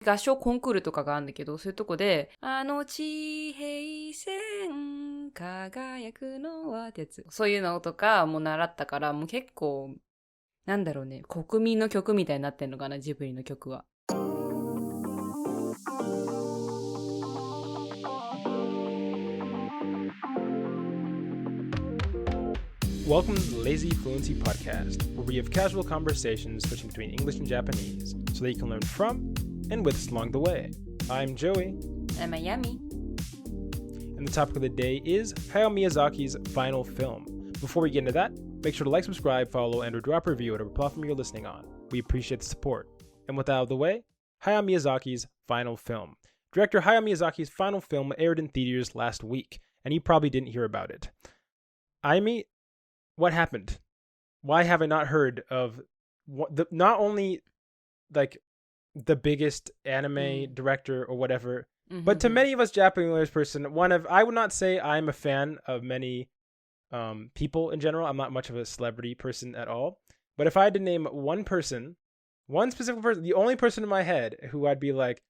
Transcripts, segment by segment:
合唱コンクールとかがあるんだけど、そういうとこで、地平線輝くのはってやつ。そういうのとかも習ったから、もう結構、なんだろうね、国民の曲みたいになってんのかな、ジブリの曲は。Welcome to the lazyfluency podcast, where we have casual conversations switching between English and Japanese, so that you can learn from and with us along the way. I'm Joey. I'm Miami. And the topic of the day is Hayao Miyazaki's final film. Before we get into that, make sure to like, subscribe, follow, and or drop a review at whatever platform you're listening on. We appreciate the support. And with that out of the way, Hayao Miyazaki's final film. Director Hayao Miyazaki's final film aired in theaters last week, and you probably didn't hear about it. What happened? Why have I not heard of not only like the biggest anime director or whatever, but to many of us Japanese person, I would not say I'm a fan of many people in general. I'm not much of a celebrity person at all. But if I had to name one specific person, the only person in my head who I'd be like,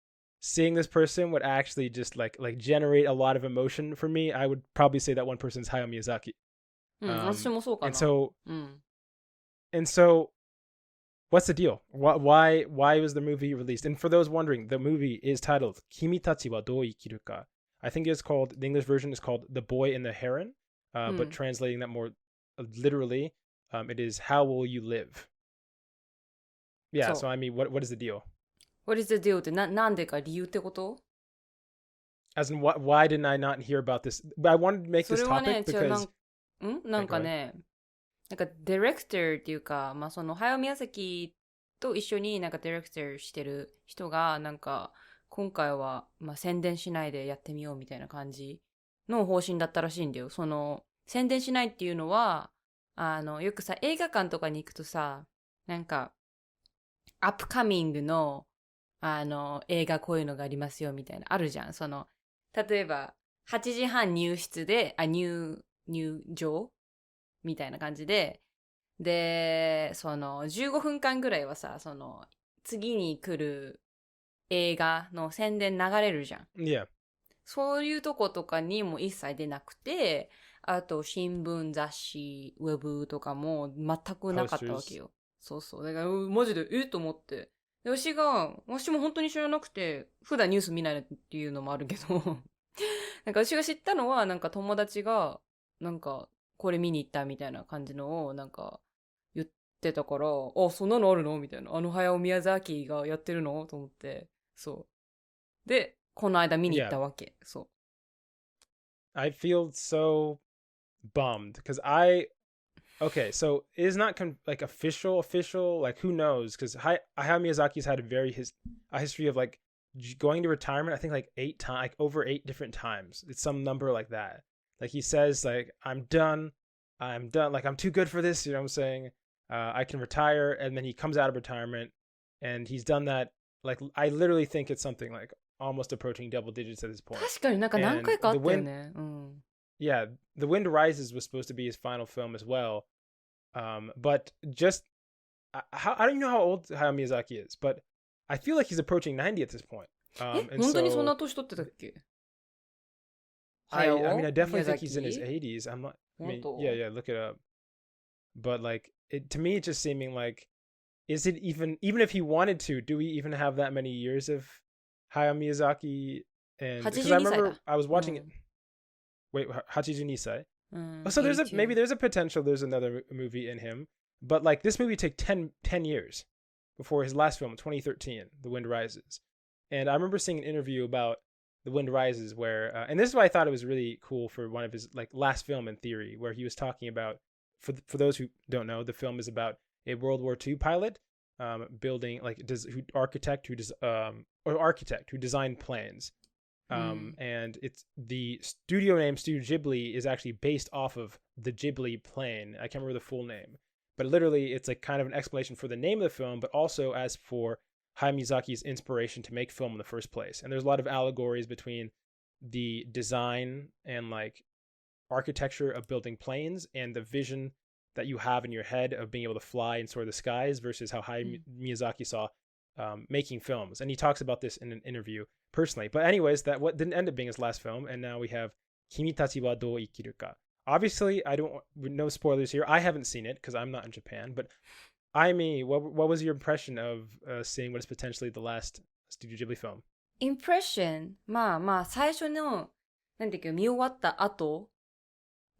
seeing this person would actually just like generate a lot of emotion for me, I would probably say that one person is Hayao Miyazaki. And so what's the deal? Why was the movie released? And for those wondering, the movie is titled 君たちはどう生きるか. I think it's called, the English version is called The Boy and the Heron, but translating that more literally, it is How Will You Live? Yeah, so I mean, what is the deal? What is the deal? ってなんでか理由ってこと? As in, why didn't I not hear about this? I wanted to make this topic because... なんかね、なんかディレクターっていうか、まあそのhayao宮崎と一緒になんかディレクターしてる人がなんか今回はまあ宣伝しないでやってみようみたいな感じの方針だったらしいんだよ。その宣伝しないっていうのはよくさ映画館とかに行くとさ、なんかアップカミングの映画こういうのがありますよみたいなあるじゃん。その例えば8時半入場みたいな感じで、その15分間ぐらいはさ、その次に来る映画の宣伝流れるじゃん。Yeah. そういうとことかにも一切出なくて、あと新聞雑誌ウェブとかも全くなかったわけよ。そうそう。だからマジでと思って。で私も本当に知らなくて、普段ニュース見ないっていうのもあるけど、なんか私が知ったのはなんか友達がなんかこれ見に行ったみたいな感じのをなんか言ってたから、あ、そんなのあるのみたいな。hayao宮崎がやってるのと思って。そう。で、この間見に行ったわけ。そう。I feel so bummed because okay, so it is not like official, like who knows? Because Hayao Miyazaki's had a history of like going to retirement, I think like 8 times, like over 8 different times. It's some number like that. Like he says, like, I'm done, like I'm too good for this, you know what I'm saying? I can retire, and then he comes out of retirement, and he's done that, like, I literally think it's something like almost approaching double digits at this point. 確かになんか何回かあったよね。Yeah, The Wind Rises was supposed to be his final film as well. But just, I don't even know how old Hayao Miyazaki is, but I feel like he's approaching 90 at this point. 本当にそんな年取ってたっけ? I mean, I definitely think he's in his 80s. Yeah, look it up. But like, to me, it's just seeming like, is it even if he wanted to, do we even have that many years of Hayao Miyazaki? And because I remember I was watching it. Wait, 82 sai? So there's a potential there's another movie in him. But like, this movie took 10 years before his last film, 2013, The Wind Rises. And I remember seeing an interview about The Wind Rises where and this is why I thought it was really cool for one of his like last film in theory, where he was talking about, for those who don't know, the film is about a World War II pilot building like architect who designed planes, and it's the studio name Studio Ghibli is actually based off of the Ghibli plane. I can't remember the full name, but literally it's like kind of an explanation for the name of the film, but also as for Hayao Miyazaki's inspiration to make film in the first place. And there's a lot of allegories between the design and like architecture of building planes and the vision that you have in your head of being able to fly and soar the skies versus how Hayao Miyazaki saw making films, and he talks about this in an interview personally. But anyways, that what didn't end up being his last film, and now we have 君たちはどう生きるか. Obviously, I don't no spoilers here. I haven't seen it because I'm not in Japan. But Aimi, what was your impression of seeing what is potentially the last Studio Ghibli film? Impression? まあまあ最初のなんていうか見終わった後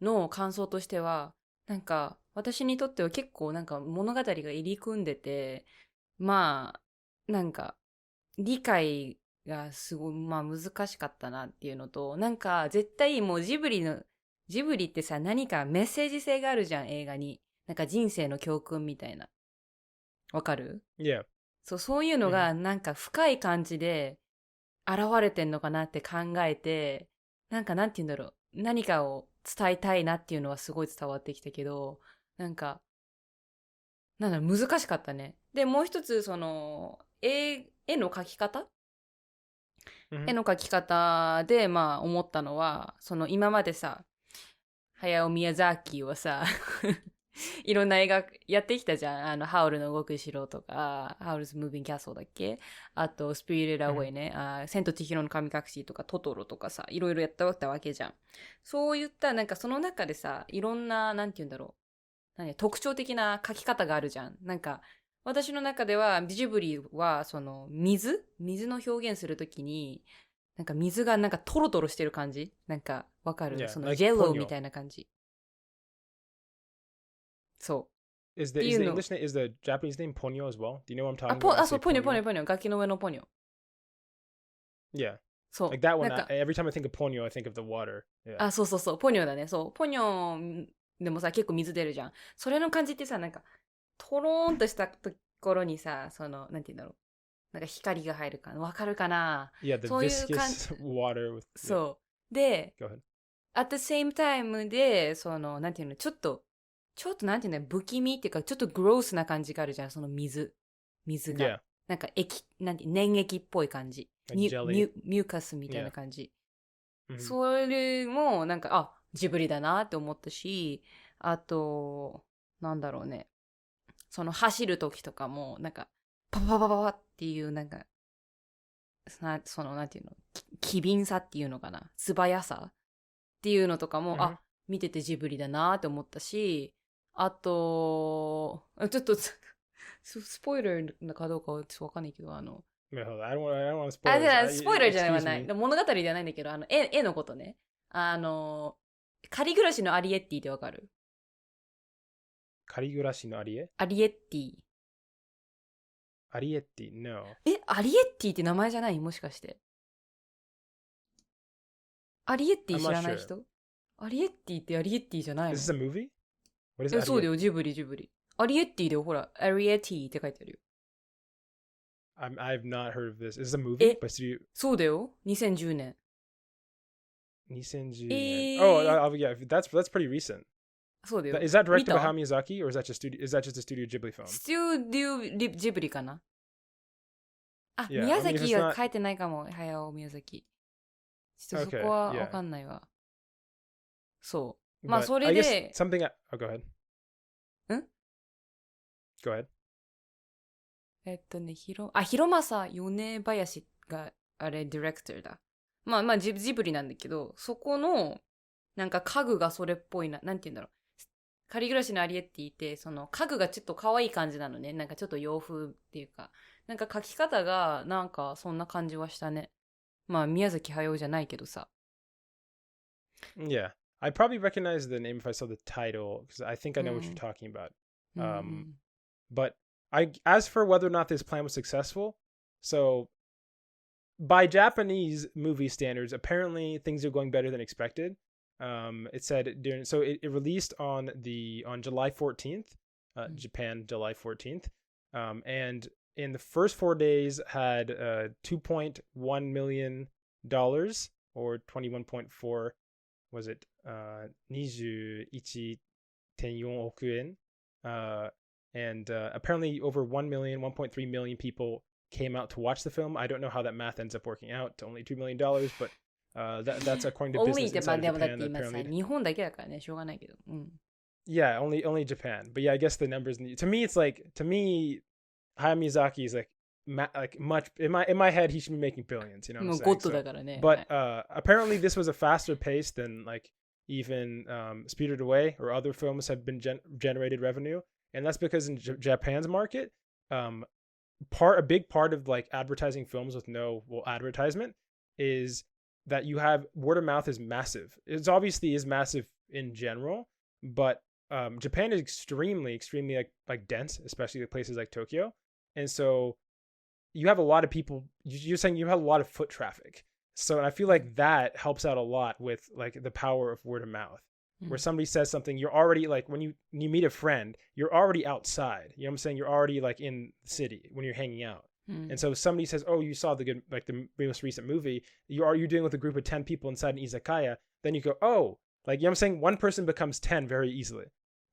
の感想としてはなんか私にとっては結構なんか物語が入り組んでてまあなんか理解がすごいまあ難しかったなっていうのとなんか絶対もうジブリってさ何かメッセージ性があるじゃん映画になんか人生の教訓みたいなわかる？ Yeah. そういうのがなんか深い感じで現れてんのかなって考えてなんかなんて言うんだろう何かを伝えたいなっていうのはすごい伝わってきたけどなんかなんだろう難しかったね。でもう一つその絵の描き方、絵の描き方でまあ思ったのはその今までさHayao Miyazakiはさいろんな映画やってきたじゃん。ハウルの動く城とか、ハウルズ・ムービング・キャッスルだっけ？あと、スピリテッド・アウェイね。千と千尋の神隠しとか、トトロとかさ、いろいろやったわけじゃん。そういった、なんかその中でさ、いろんな、なんて言うんだろう。特徴的な描き方があるじゃん。なんか、私の中では、ジブリは、その、水の表現するときに、なんか水がなんかトロトロしてる感じなんか、わかる？ Yeah, その、 like ジェロみたいな感じ。そう。Is the English name, is the Japanese name Ponyo as well? Do you know what I'm talking about? そう、ポニョ。楽器の上のポニョ。Yeah. そう。Like that one, every time I think of Ponyo, I think of the water. Yeah. そう。ポニョだね。そう。ポニョでもさ、結構水出るじゃん。それの感じってさ、なんか、トローンとしたところにさ、その、なんて言うんだろう。なんか光が入るかな。わかるかな？ Yeah, the viscous water with... そう。で、Go ahead. at the same time で、その、なんていうの、ちょっとなんていうの、不気味っていうか、ちょっとグロースな感じがあるじゃん、その水が。Yeah. なんか粘液っぽい感じ。ミューカスみたいな感じ。Yeah. それも、なんか、ジブリだなって思ったし、あと、なんだろうね。その走る時とかも、なんか、パパパパパっていう、なんか、その、なんていうの、機敏さっていうのかな。素早さっていうのとかも、見ててジブリだなって思ったし、あと、ちょっと、スポイラーかどうかはちょっとわかんないけど、I don't want to spoil. スポイラーじゃない。物語ではないんだけど、絵のことね。仮暮らしのアリエッティってわかる？仮暮らしのアリエ？アリエッティ。アリエッティ No. アリエッティって名前じゃない？もしかして。アリエッティ知らない人？アリエッティってアリエッティじゃないの？ Is this a movie? What is it? そうだよ、ジブリ。アリエッティでほら、アリエッティって書いてあるよ。I've not heard of this. Is this a movie? そうだよ、2010年。2010年。Oh, yeah, that's pretty recent. そうだよ。Is that directed by Hayao Miyazaki, or is that just a Studio Ghibli film? スタジオジブリかな。宮崎は書いてないかも、Hayao Miyazaki。ちょっとそこはわかんないわ。そう。まあ、それで。Something. Go ahead. ん Go ahead. 広政米林があれ、ディレクターだ。まあ、ジブリなんだけど、そこの、なんか家具がそれっぽいな、なんて言うんだろう。仮暮らしのアリエッティって、その家具がちょっと可愛い感じなのね。なんかちょっと洋風っていうか。なんか描き方が、なんかそんな感じはしたね。まあ、宮崎駿じゃないけどさ。Yeah. I'd probably recognize the name if I saw the title, because I think I know what you're talking about. But as for whether or not this plan was successful, so by Japanese movie standards, apparently things are going better than expected. It said it released on July 14th, Japan, July 14th, and in the first 4 days had $2.1 million or 21.4. Was it 21.4 億円? And apparently over 1.3 million people came out to watch the film. I don't know how that math ends up working out to only $2 million, but that's according to Business Insider Japan. Apparently, 日本だけだからね、しょうがないけど。Yeah, only Japan. But yeah, I guess the numbers. To me, Hayao Miyazaki is like like much in my head he should be making billions, you know what I'm saying? だからね。 But apparently this was a faster pace than like even Spirited Away or other films have been generated revenue, and that's because in Japan's market, a big part of like advertising films with no advertisement is that you have word of mouth is massive. It's obviously is massive in general, but Japan is extremely like dense, especially places like Tokyo, and so you have a lot of people. You're saying you have a lot of foot traffic. So and I feel like that helps out a lot with like the power of word of mouth, where somebody says something, you're already like when you meet a friend, you're already outside. You know what I'm saying? You're already like in the city when you're hanging out. And so if somebody says, "Oh, you saw the most recent movie. You're dealing with a group of 10 people inside an izakaya." Then you go, "Oh, like you know what I'm saying? One person becomes 10 very easily."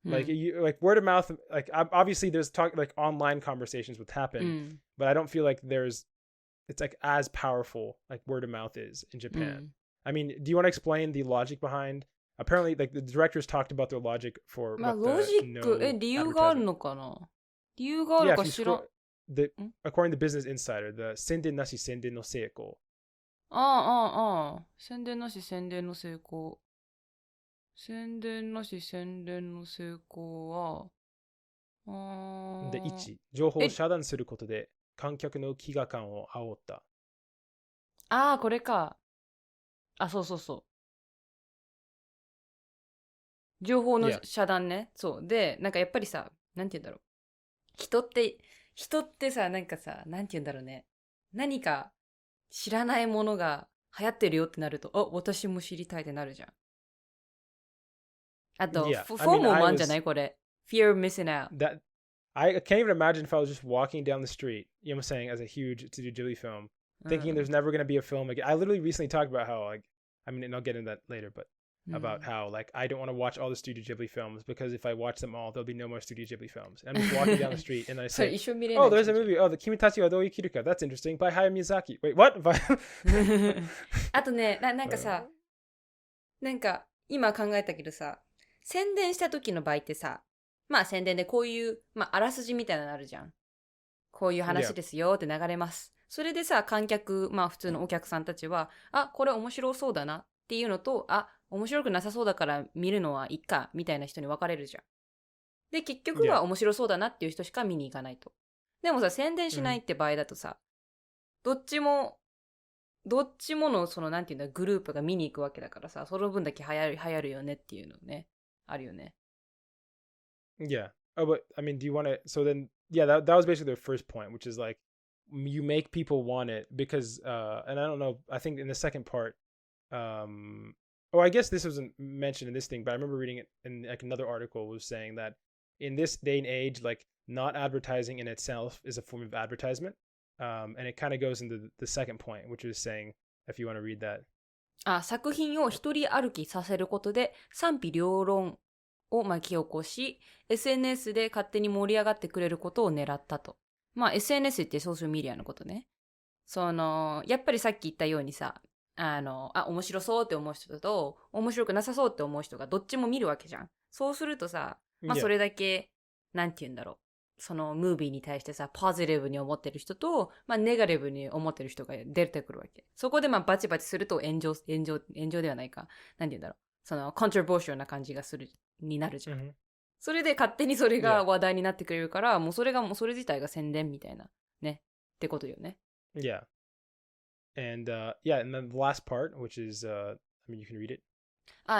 Like you like word of mouth. Like obviously there's like online conversations would happen, but I don't feel like it's like as powerful like word of mouth is in Japan. I mean, do you want to explain the logic behind? Apparently, like the directors talked about their logic for. まあロジック、理由があるのかな？理由があるか知らん。According to Business Insider, the 宣伝なし宣伝の成功。宣伝なし宣伝の成功。宣伝なし宣伝の成功は、で、1、情報を遮断することで観客の飢餓感を煽った。これか。そうそうそう。情報の遮断ね。そう。で、なんかやっぱりさ、なんて言うんだろう。人ってさ、なんかさ、なんて言うんだろうね。何か知らないものが流行ってるよってなると、私も知りたいってなるじゃん。あと、フォーモもあんじゃないこれ。Fear of missing out. I can't even imagine if I was just walking down the street, you know what I'm saying, as a huge Studio Ghibli film, thinking there's never going to be a film again. I literally recently talked about how, like, I mean, and I'll get into that later, but about how, like, I don't want to watch all the Studio Ghibli films because if I watch them all, there'll be no more Studio Ghibli films. And I'm just walking down the street and I say, oh, there's a movie. Oh, the 君たちはどう生きるか. That's interesting. By Hayao Miyazaki. Wait, what? あとね、なんかさ、なんか今考えたけどさ、宣伝した時の場合ってさ、まあ宣伝でこういう、まああらすじみたいなのあるじゃん。こういう話ですよって流れます。それでさ、観客、まあ普通のお客さんたちは、これ面白そうだなっていうのと、面白くなさそうだから見るのはいいか、みたいな人に分かれるじゃん。で、結局は面白そうだなっていう人しか見に行かないと。でもさ、宣伝しないって場合だとさ、どっちものそのなんていうんだ、グループが見に行くわけだからさ、その分だけ流行るよねっていうのね、あるよね。Yeah. Oh, but I mean, do you want to? So then, yeah, that was basically their first point, which is like you make people want it because, and I don't know. I think in the second part, I guess this wasn't mentioned in this thing, but I remember reading it in like another article was saying that in this day and age, like not advertising in itself is a form of advertisement, and it kind of goes into the second point, which is saying, if you want to read that. 作品を一人歩きさせることで賛否両論を巻き起こし、SNS で勝手に盛り上がってくれることを狙ったと。まあ SNS ってソーシャルメディアのことね。やっぱりさっき言ったようにさ、面白そうって思う人と、面白くなさそうって思う人がどっちも見るわけじゃん。そうするとさ、まあそれだけ、なんて言うんだろう。そのムービーに対してさ、ポジティブに思ってる人と、まあネガティブに思ってる人が出てくるわけ。そこでまあバチバチすると炎上ではないか。なんて言うんだろう。そのコントロバーシャルな感じがになるじゃん。それで勝手にそれが話題になってくれるから、もうそれ自体が宣伝みたいな、ね。ってことよね。Yeah. And and then the last part, which is, I mean, you can read it.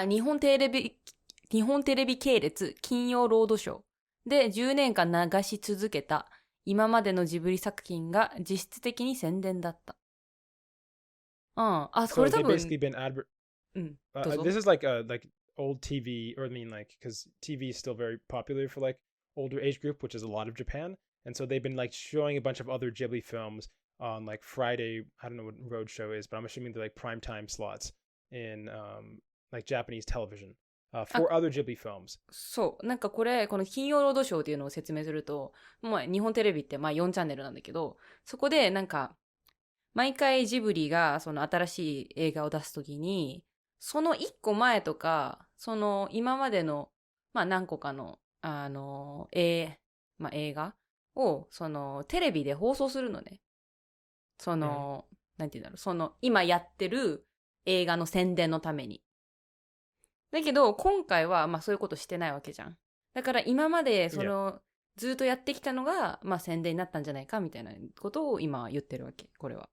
日本テレビ系列金曜ロードショーで10年間流し続けた今までのジブリ作品が実質的に宣伝だった。それ多分。So they've basically been this is like old TV, or I mean like, because TV is still very popular for like older age group, which is a lot of Japan. And so they've been like showing a bunch of other Ghibli films on like Friday, I don't know what Roadshow is, but I'm assuming they're like primetime slots in like Japanese television for other Ghibli films. そう。なんかこの金曜ロードショーっていうのを説明すると、もう日本テレビってまあ4チャンネルなんだけど、そこでなんか、毎回ジブリがその新しい映画を出すときに、その1個前とか、その今までの、まあ何個かの、映画を、そのテレビで放送するのね。その、なんて言うんだろう、その、今やってる映画の宣伝のために。だけど、今回は、まあそういうことしてないわけじゃん。だから今まで、その、ずっとやってきたのが、まあ宣伝になったんじゃないかみたいなことを今言ってるわけ、これは。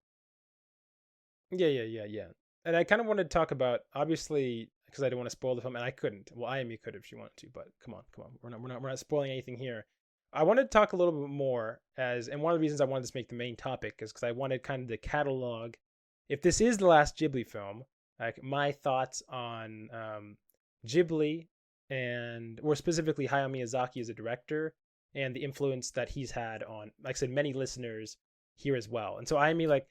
Yeah. And I kind of wanted to talk about, obviously, because I didn't want to spoil the film, and I couldn't. Well, Ayami could if she wanted to, but come on. We're not spoiling anything here. I wanted to talk a little bit more and one of the reasons I wanted this to make the main topic is because I wanted kind of the catalog. If this is the last Ghibli film, like my thoughts on Ghibli and, or specifically Hayao Miyazaki as a director and the influence that he's had on, like I said, many listeners here as well. And so Ayami, like,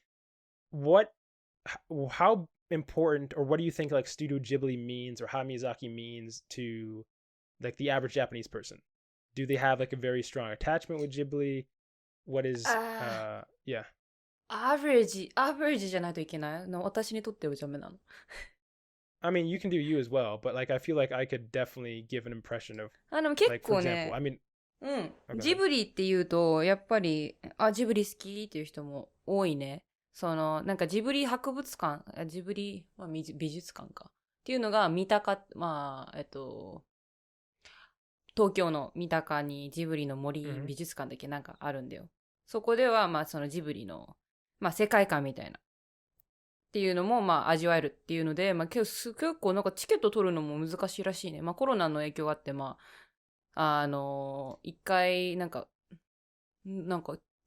how important, or what do you think like Studio Ghibli means, or how Miyazaki means to like the average Japanese person? Do they have like a very strong attachment with Ghibli? What is yeah. average じゃないといけないの？私にとってはダメなの。I mean, you can do you as well, but like I feel like I could definitely give an impression of でも結 like for 構ね、 example, I mean, ジブリって言うと、やっぱり、ジブリ好きっていう人も多いね。その、なんかジブリ博物館、ジブリ、美術館か。っていうのが、東京の三鷹にジブリの森美術館だっけなんかあるんだよ。そこでは、そのジブリの、世界観みたいな。っていうのも、味わえるっていうので、結構なんかチケット取るのも難しいらしいね。コロナの影響があって、一回、なんか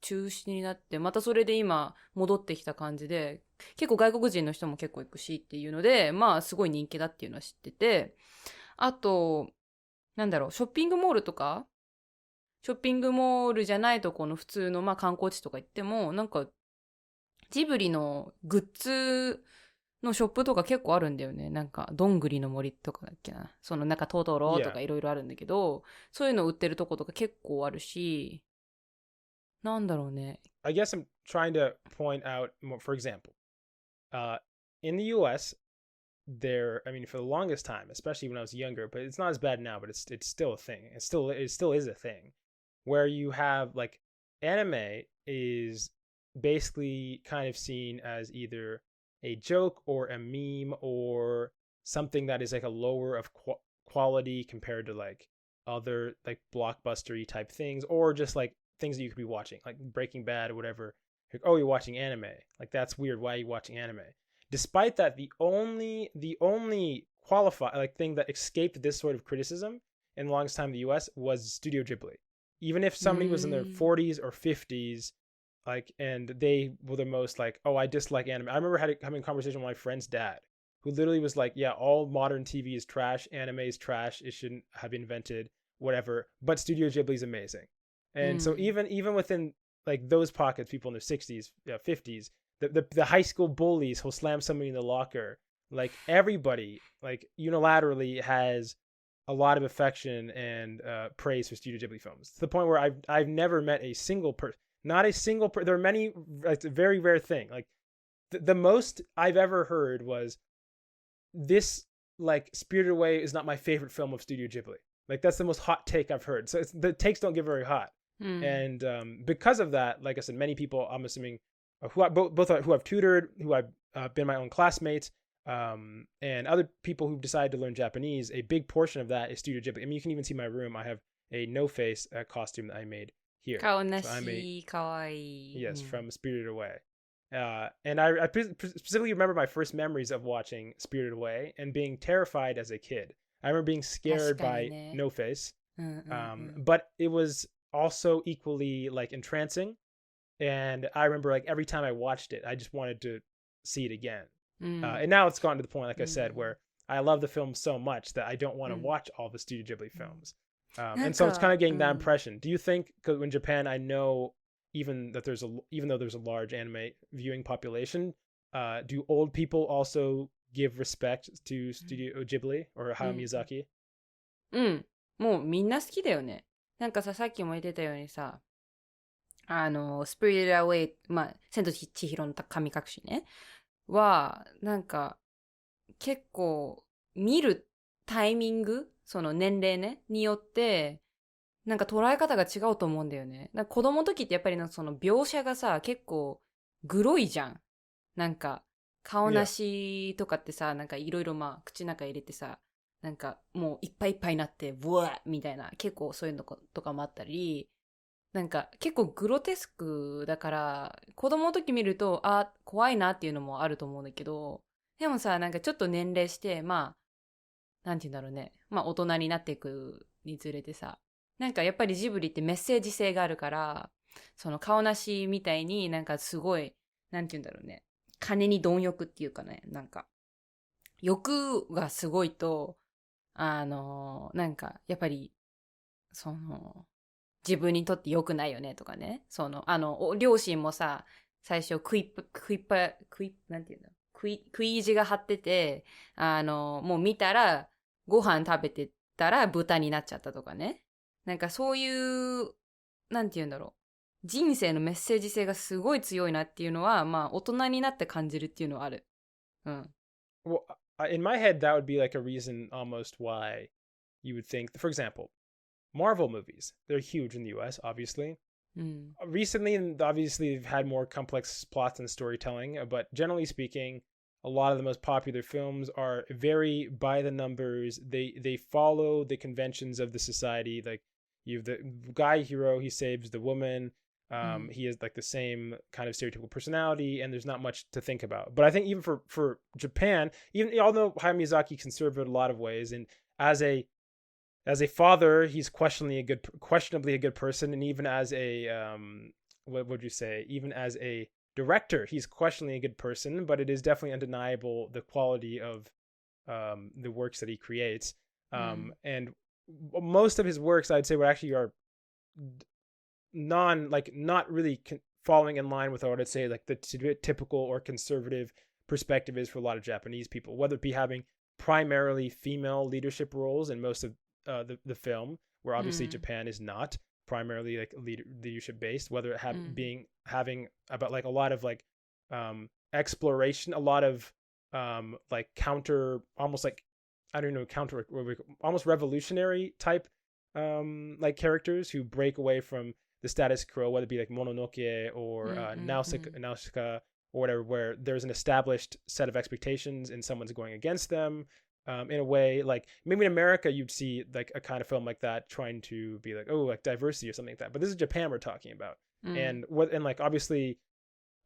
中止になって、またそれで今戻ってきた感じで、結構外国人の人も結構行くしっていうので、すごい人気だっていうのは知ってて、あと、ショッピングモールとか、ショッピングモールじゃないとこの普通の観光地とか行っても、なんか、ジブリのグッズのショップとか結構あるんだよね。なんか、どんぐりの森とかだっけな。そのなんかトトロとかいろいろあるんだけど、そういうの売ってるとことか結構あるし、なんだろうね。I guess I'm trying to point out more, for example, in the US, I mean, for the longest time, especially when I was younger, but it's not as bad now, but it's still a thing. It still is a thing where you have like anime is basically kind of seen as either a joke or a meme or something that is like a lower of quality compared to like other like blockbuster-y type things, or just like things that you could be watching, like Breaking Bad or whatever. Like, oh, you're watching anime. Like, that's weird. Why are you watching anime? Despite that, the only thing that escaped this sort of criticism in the longest time in the US was Studio Ghibli. Even if somebody was in their 40s or 50s, like, and they were the most like, oh, I dislike anime. I remember having a conversation with my friend's dad, who literally was like, yeah, all modern TV is trash, anime is trash, it shouldn't have been invented, whatever. But Studio Ghibli is amazing. And so even within like those pockets, people in their 60s, 50s, the high school bullies who'll slam somebody in the locker, like everybody, like unilaterally has a lot of affection and praise for Studio Ghibli films. To the point where I've never met a single person, not a single person. There are many. It's a very rare thing. Like the most I've ever heard was this. Like Spirited Away is not my favorite film of Studio Ghibli. Like that's the most hot take I've heard. So the takes don't get very hot. And because of that, like I said, many people, I'm assuming, who I've tutored, who I've been my own classmates, and other people who've decided to learn Japanese, a big portion of that is Studio Ghibli. I mean, you can even see my room. I have a no-face costume that I made here. Kawaii. Yes, from Spirited Away. And I specifically remember my first memories of watching Spirited Away and being terrified as a kid. I remember being scared by no-face, but it was also equally like entrancing, and I remember like every time I watched it I just wanted to see it again. And now it's gotten to the point, like I said, where I love the film so much that I don't want to watch all the Studio Ghibli films. And so it's kind of getting that impression. Do you think, because in Japan I know even though there's a large anime viewing population, do old people also give respect to Studio Ghibli or Hayao Miyazaki? もうみんな好きだよね。なんかさっきも言ってたようにさ、Spirited Away、千と千尋の神隠しね、は、なんか、結構、見るタイミング、その年齢ね、によって、なんか捉え方が違うと思うんだよね。なんか子供の時ってやっぱりその描写がさ、結構グロいじゃん。なんか、顔なしとかってさ、なんかいろいろ口の中入れてさ、なんかもういっぱいいっぱいになって、ブワーみたいな、結構そういうのとかもあったり、なんか結構グロテスクだから、子供の時見ると、怖いなっていうのもあると思うんだけど、でもさ、なんかちょっと年齢して、なんて言うんだろうね。大人になっていくにつれてさ、なんかやっぱりジブリってメッセージ性があるから、その顔なしみたいになんかすごい、なんて言うんだろうね。金に貪欲っていうかね、なんか、欲がすごいと、なんか、やっぱり、その、自分にとって良くないよねとかね。両親もさ、最初なんていうの食い意地が張ってて、もう見たら、ご飯食べてたら豚になっちゃったとかね。なんかそういう、なんていうんだろう。人生のメッセージ性がすごい強いなっていうのは、大人になって感じるっていうのはある。うん。Well, in my head, that would be like a reason almost why you would think, for example, Marvel movies. They're huge in the US, obviously. Recently, obviously, they've had more complex plots and storytelling, but generally speaking, a lot of the most popular films are very by the numbers. They follow the conventions of the society. Like you have the guy hero, he saves the woman. He has like the same kind of stereotypical personality, and there's not much to think about. But I think even for Japan, even although Hayao Miyazaki conservative in a lot of ways, and as a father, he's questionably a good person, and even as a what would you say? Even as a director, he's questionably a good person. But it is definitely undeniable the quality of the works that he creates, and most of his works, I'd say, would actually are not really falling in line with what I'd say like the typical or conservative perspective is for a lot of Japanese people, whether it be having primarily female leadership roles in most of the film, where obviously Japan is not primarily like leadership based, whether it having about like a lot of like exploration, a lot of like counter, almost like I don't know, counter, almost revolutionary type like characters who break away from the status quo, whether it be like Mononoke or Nausicaa or whatever, where there's an established set of expectations and someone's going against them. In a way, like maybe in America you'd see like a kind of film like that trying to be like, oh, like diversity or something like that. But this is Japan we're talking about, and like obviously,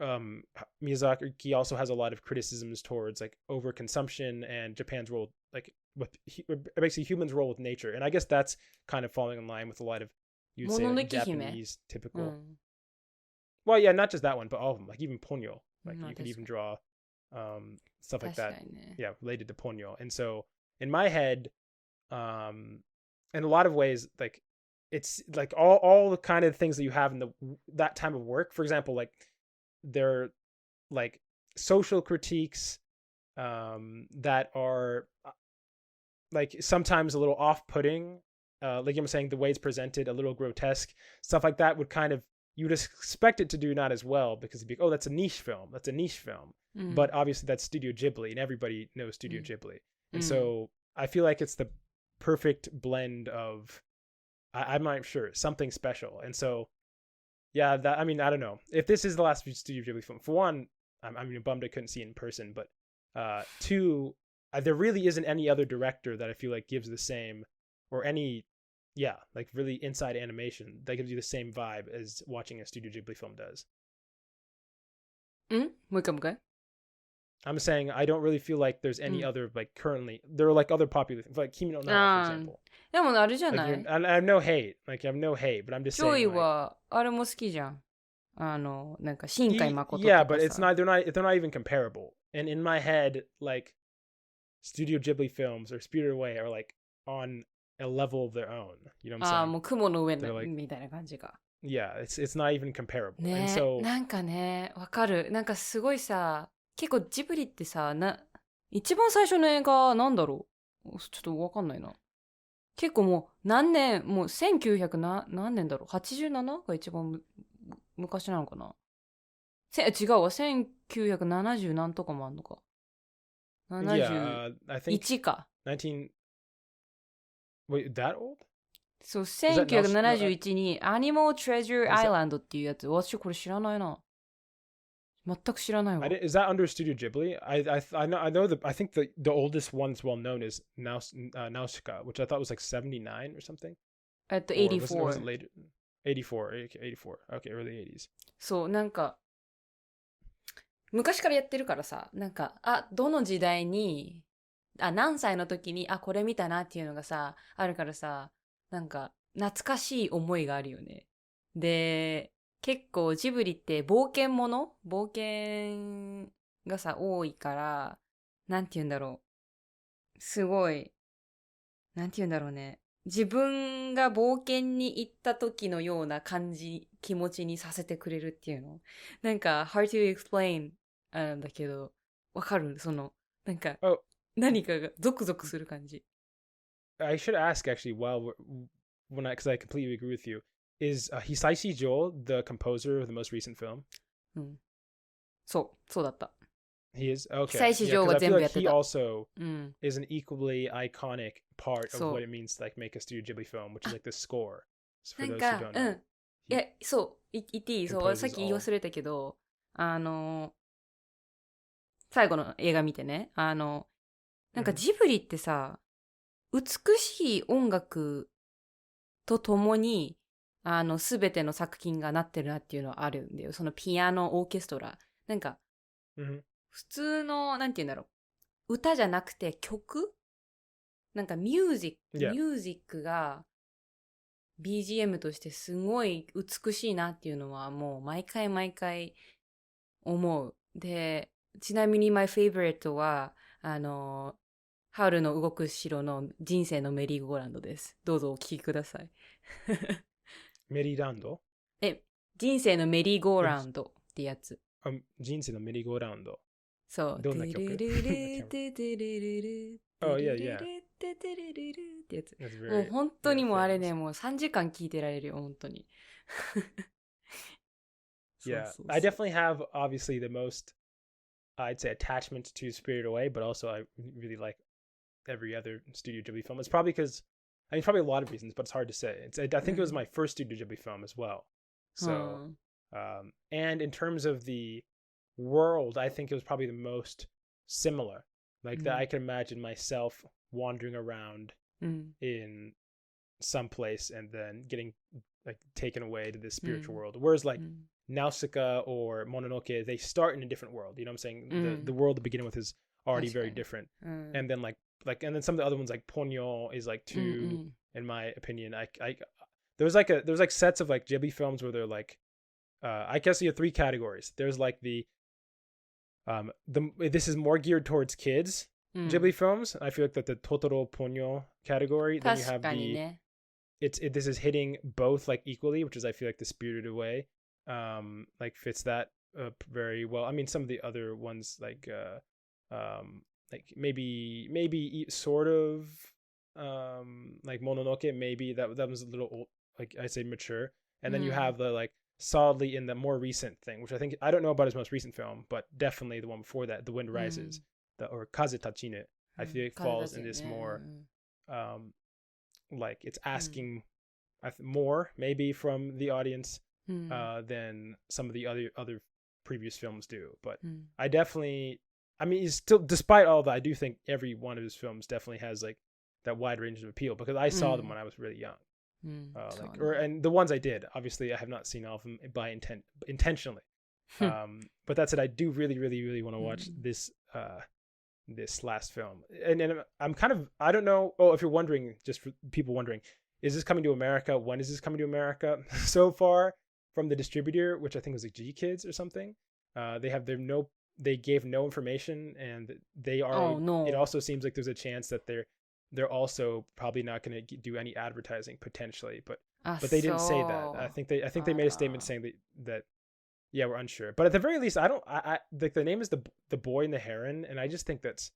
Miyazaki also has a lot of criticisms towards like overconsumption and Japan's role, like with basically humans' role with nature, and I guess that's kind of falling in line with a lot of you'd say like Japanese typical. Well, yeah, not just that one, but all of them. Like even Ponyo, like you can even draw stuff like that, yeah, related to Ponyo. And so in my head, in a lot of ways, like it's like all the kind of things that you have in that time of work. For example, like they're like social critiques that are like sometimes a little off-putting, like I'm saying, the way it's presented, a little grotesque, stuff like that would kind of, you'd expect it to do not as well, because it'd be, oh, that's a niche film. But obviously that's Studio Ghibli, and everybody knows Studio Ghibli. And so I feel like it's the perfect blend of, I'm not sure, something special. And so, yeah, I mean, I don't know. If this is the last Studio Ghibli film, for one, I'm bummed I couldn't see it in person, but two, there really isn't any other director that I feel like gives the same, or any, yeah, like really inside animation that gives you the same vibe as watching a Studio Ghibli film does. もう一回 I'm saying I don't really feel like there's any other, like currently, there are like other popular things, like Kimi no Na, for example. でもあれじゃない I have no hate, like I have no hate, but I'm just ジョイ saying, like, はあれも好きじゃん。なんか新海誠とか yeah, さ but it's not, they're not even comparable. And in my head, like Studio Ghibli films or Spirited Away are like on a level of their own. You know what I'm saying? もう雲の上 like, みたいな感じが。Yeah, it's not even comparable. ね And so なんかね、わかる。なんかすごいさ、結構ジブリってさ、一番最初の映画なんだろう、ちょっとわかんないな。結構もう何年、もう1900何年だろう、87が一番昔なのかな。違うわ、1970何とかもあんのか。yeah, I think 71か。19 Wait, that old? そう、1971にアニマル・トレジャー・アイランドっていうやつ、私これ知らないな。全く知らないわ。Is that under Studio Ghibli? I know I think the oldest one that's well known is Nausicaa, which I thought was like 79 or something. At Or was84. it later? 84, 84. Okay, early 80s. そう、なんか、昔からやってるからさ、なんか、どの時代に、何歳の時に、これ見たなっていうのがさ、あるからさ、なんか、懐かしい思いがあるよね。で、結構ジブリって冒険がさ、多いから、なんて言うんだろう。すごい、なんて言うんだろうね。自分が冒険に行った時のような気持ちにさせてくれるっていうの。なんか、hard to explain だけど、わかる？なんか、何かがゾクゾクする感じ。I should ask actually, because I completely agree with you. Is Hisaishi Joel the composer of the most recent film? うん。そうだった。He is? Okay. 久石譲が全部やってた。He also is an equally iconic part of what it means to like make a Studio Ghibli film, which is like the score. For those who don't know. いや、言っていい？さっき言い忘れたけど、最後の映画見てね、なんかジブリってさ、美しい音楽とともに、すべての作品がなってるなっていうのはあるんだよ。そのピアノ、オーケストラ。なんか、普通の、なんて言うんだろう。歌じゃなくて曲？なんかミュージックが BGM としてすごい美しいなっていうのはもう毎回思う。で、ちなみに my favorite は、春の動く城の人生のメリーゴーランドです。どうぞお聞きください。メリーランド？人生のメリーゴーランドってやつ。人生のメリーゴーランド。そう。どんな曲？Oh, yeah, yeah. ってやつ。もう本当にもうあれね、もう3時間聴いてられるよ、本当に。Yeah, I definitely have obviously the most, I'd say, attachment to Spirited Away, but also I really like every other Studio Ghibli film. It's probably because, probably a lot of reasons, but it's hard to say. I think it was my first Studio Ghibli film as well. So, and in terms of the world, I think it was probably the most similar. Like that I can imagine myself wandering around in some place and then getting like taken away to this spiritual world. Whereas like Nausicaa or Mononoke, they start in a different world. You know what I'm saying? The world to begin with is already very different. And then and then some of the other ones like Ponyo is like too, in my opinion. There's like sets of like Ghibli films where they're like, I guess you have three categories. There's like this is more geared towards kids Ghibli films. I feel like that the Totoro Ponyo category. Then you have this is hitting both like equally, which is I feel like the Spirited Away like fits that very well. I mean, some of the other ones like maybe sort of like Mononoke, maybe that was a little old, like I say mature. And then you have the like solidly in the more recent thing, which I don't know about his most recent film, but definitely the one before that, The Wind Rises, or Kaze Tachine. I feel it falls in this more like it's asking more maybe from the audience than some of the other previous films do. But I definitely, he's still, despite all that, I do think every one of his films definitely has like that wide range of appeal because I saw them when I was really young. And the ones I did, obviously I have not seen all of them by intentionally. But that said, I do really want to watch this last film. And I'm kind of, I don't know, if you're wondering, just for people wondering, is this coming to America? When is this coming to America? So far from the distributor, which I think was like G Kids or something, they gave no information, and they are, it also seems like there's a chance that they're also probably not going to do any advertising potentially, but they didn't say that. I think they made a statement saying that yeah, we're unsure. But at the very least, I like the name is the Boy and the Heron, and I just think that's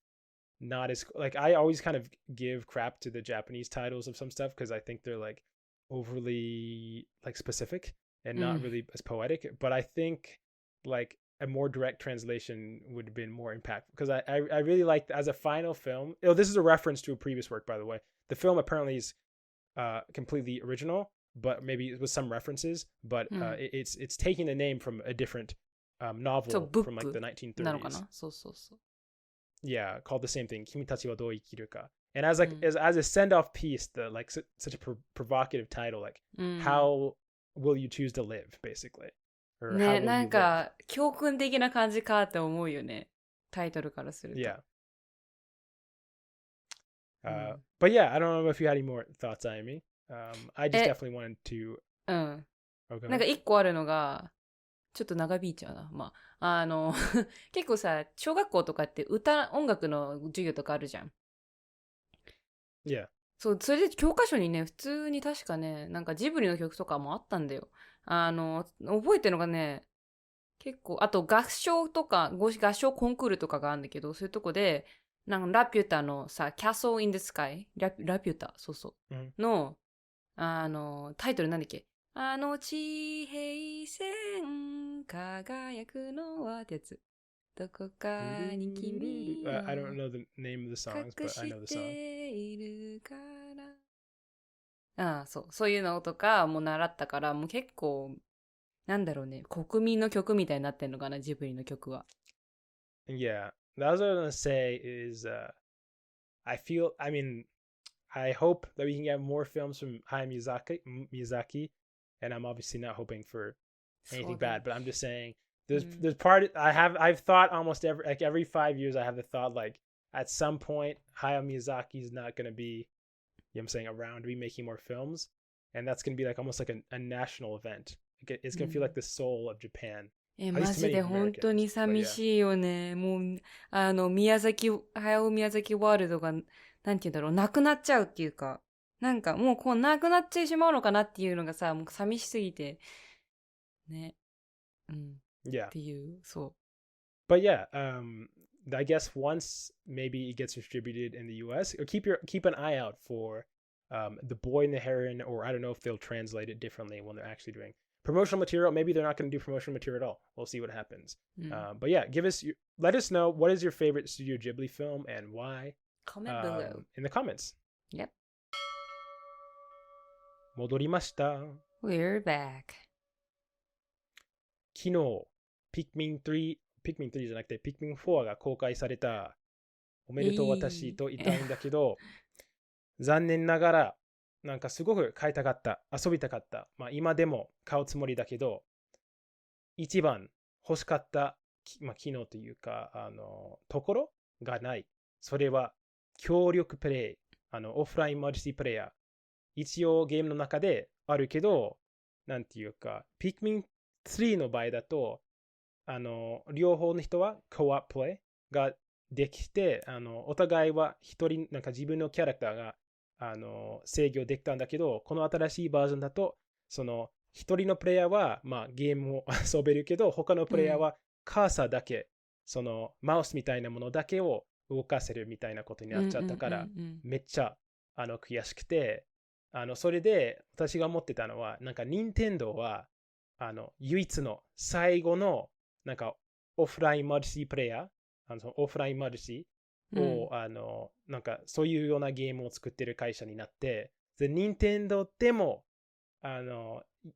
not as like, I always kind of give crap to the Japanese titles of some stuff because I think they're like overly like specific and not really as poetic. But I think like a more direct translation would have been more impactful because I really liked as a final film. This is a reference to a previous work, by the way. The film apparently is completely original, but maybe with some references. But it's taking a name from a different novel from like the 1930s. なのかな？そうそうそう。Yeah, called the same thing. 君たちはどう生きるか. And as like as a send-off piece, like such a provocative title, like how will you choose to live, basically? Or ね、how will な you んか教訓的な感じかって思うよね。タイトルからすると。live? Yeah. But yeah, I don't know if you had any more thoughts, Amy. I just definitely wanted to. うん。Okay. なんか一個あるのが、ちょっと長引いちゃうな。まあ、結構さ、小学校とかって音楽の授業とかあるじゃん。Yeah. そう、それで教科書にね、普通に確かね、なんかジブリの曲とかもあったんだよ。覚えてるのがね、結構、あと合唱とか、合唱コンクールとかがあるんだけど、そういうとこで、なんかラピュタのさ、Castle in the Sky、ラピュタ、そうそう、の、タイトルなんだっけ？地平線輝くのはってやつ。どこかに君を I don't know the name of the songs, but I know the song. 隠しているから。そういうのとかも習ったから、もう結構、なんだろうね、国民の曲みたいになってんのかな、ジブリの曲は。Yeah, that was what I was gonna say is, I mean, I hope that we can get more films from Hayao Miyazaki, and I'm obviously not hoping for anything bad, but I'm just saying there's I've thought almost every 5 years I have the thought like at some point Hayao Miyazaki is not going to be, you know what I'm saying, around to be making more films, and that's going to be like almost like a national event. It's going to feel like the soul of Japan. マジで本当に寂しいよね。もう、hayao Miyazaki ワールドが、なんて言うんだろう、なくなっちゃうっていうか、なんかもうこうなくなっちゃいしまうのかなっていうのがさ、もう寂しすぎて、ね。Yeah. っていう、そう。But yeah, I guess once maybe it gets distributed in the US, or keep an eye out for The Boy and the Heron, or I don't know if they'll translate it differently when they're actually doing promotional material. Maybe they're not going to do promotional material at all. We'll see what happens. But yeah, let us know, what is your favorite Studio Ghibli film and why? Comment below. In the comments. Yep. 戻りました。We're back. 昨日、Pikmin 3じゃなくて Pikmin 4が公開された。おめでとう私と言いたいんだけど、残念ながら、なんかすごく買いたかった。遊びたかった。まあ今でも買うつもりだけど、一番欲しかった、機能というか、ところがない。それは、協力プレイ。オフラインマルチプレイヤー。一応ゲームの中であるけど、なんていうか、Pikmin 3の場合だと、両方の人はコアプレイができて、お互いは一人、なんか自分のキャラクターが、制御できたんだけど、この新しいバージョンだと、その、一人のプレイヤーは、まあ、ゲームを遊べるけど、他のプレイヤーはカーサーだけ、その、マウスみたいなものだけを動かせるみたいなことになっちゃったから、めっちゃ、悔しくて、それで、私が思ってたのは、なんか、任天堂は、唯一の最後の、なんか、オフラインマルチプレイヤー、そのオフラインマルチを、なんか、そういうようなゲームを作ってる会社になって、で、任天堂でも、